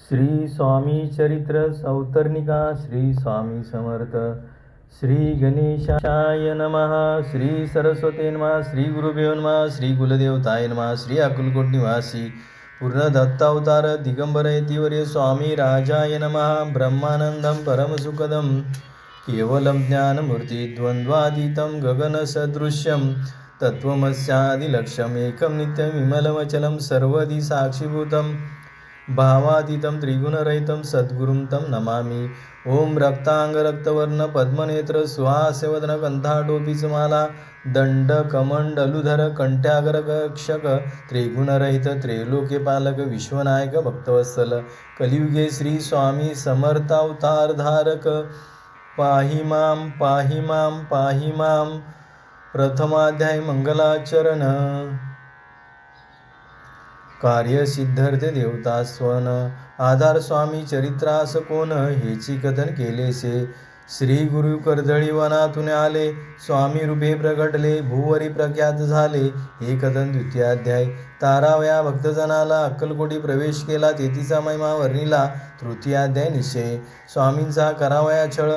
श्री स्वामी चरित्र सौतर्णिका श्री स्वामी समर्थ श्री गणेशाय नमः श्री सरस्वती नमः श्री गुरुभ्यो नमः श्री कुलदेवताय नमः श्री अकुलकोट निवासी पूर्ण दत्तावतार दिगंबर यतिवर्य स्वामी राजाय नमः ब्रह्मानंदं परमसुखदं केवलं ज्ञानमूर्ति द्वंद्वातीतं गगनसदृश्यं तत्त्वमस्यादिलक्ष्यम् एकं नित्यं विमलमचलं सर्वदि साक्षीभूतं भावातीतं त्रिगुणरहितं सद्गुरुं तं नमामि। ओम रक्तांगरक्तवर्ण पद्मनेत्र सुहास्यवदन कंठाटोपीचमाला दंड कमंडलुधर कंठ्यागरक्षक त्रिगुणरहित त्रैलोक्यपालक विश्वनायक भक्तवत्सल कलियुगे श्री स्वामी समर्थावतारधारक पाहि मां पाहि मां। प्रथमाध्याय मंगलाचरण कार्यसिद्धार्थ देवता स्वन आधार स्वामी चरित्रास कोण हेची कथन केलेसे। श्री गुरु कर्दळी वनातून आले स्वामी रूपे प्रगटले भूवरी प्रख्यात झाले हे कथन द्वितीयाध्याय। तारावया भक्तजनाला अक्कलकोटी प्रवेश केला तेथीचा महिमा वर्णिला तृतीयाध्याय। निश्चय स्वामींचा करावया छळ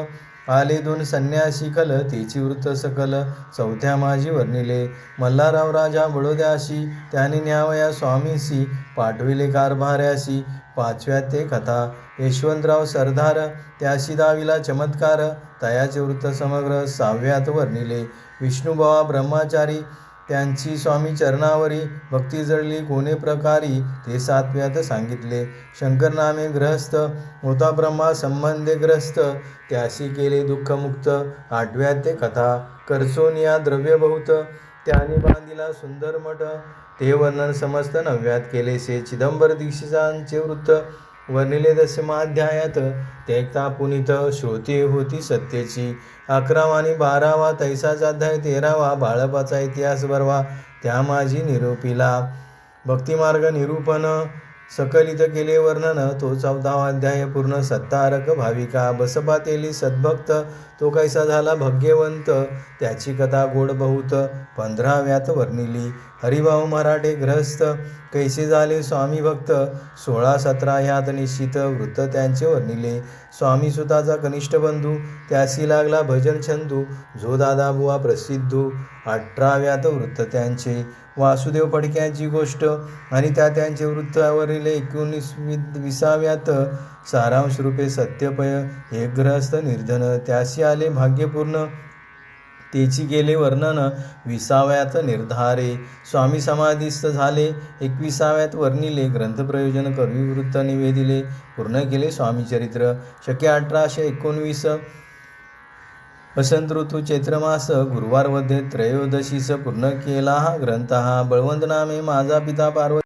आले दोन संन्यासी कल तेची वृत्त सकल चौथ्या माझी वर्णिले। मल्हारराव राजा बडोद्यासी त्याने न्यावया स्वामींसी पाठविले कारभार्यासी पाचव्यात ते कथा। यशवंतराव सरदार त्यासी दाविला चमत्कार तयाचे वृत्त समग्र सहाव्यात वर्णिले। विष्णुभावा ब्रह्मचारी त्यांची स्वामी चरणावरी भक्ती जडली कोणे प्रकारी ते सातव्यात सांगितले। शंकर नामे ग्रहस्थ होता ब्रह्मा संबंधे ग्रस्त त्यासी केले दुःखमुक्त आठव्यात ते कथा। करचोनिया द्रव्य बहुत त्याने बांधिला सुंदर मठ ते वर्णन समस्त नवव्यात केलेसे। चिदंबर दीक्षितांचे वृत्त वर्णिले दशमाध्यायात ते पुनीत श्रोते होती सत्यची। 11वा आणि 12वा तैसाचा अध्याय 13वा बाळपाचा इतिहास बरवा त्या माझी निरूपिला। भक्तिमार्ग निरूपण सकलित केले वर्णन तो 14वा अध्याय पूर्ण सत्तारक भाविका बसपा तेली सद्भक्त तो कैसा झाला भाग्यवंत त्याची कथा गोड बहुत 15व्यात वर्णिली। हरिभाऊ मराठे ग्रहस्थ कैसे झाले स्वामी भक्त 16-17 ह्यात निश्चित वृत्त त्यांचे वर्णिले। स्वामी सुताचा कनिष्ठ बंधू त्यासी लागला भजन छंदू जो दादा बुवा प्रसिद्धू 18व्यात वृत्त त्यांचे। वासुदेव फडक्याची गोष्ट आणि त्यांचे वृत्त वर्णिले 19व्यात सारांश रूपे सत्यपय एक ग्रहस्थ निर्धन त्यासी आले भाग्यपूर्ण तेची केले वर्णन 20व्यात निर्धारे। स्वामी समाधीस्थ झाले 21व्यात वर्णिले ग्रंथ प्रयोजन कवी वृत्त निवेदिले पूर्ण केले स्वामी चरित्र। शके 1819 वसंत ऋतू चैत्रमास गुरुवार मध्ये त्रयोदशीस पूर्ण केला हा ग्रंथ। हा बळवंत नामे माझा पिता पार्वती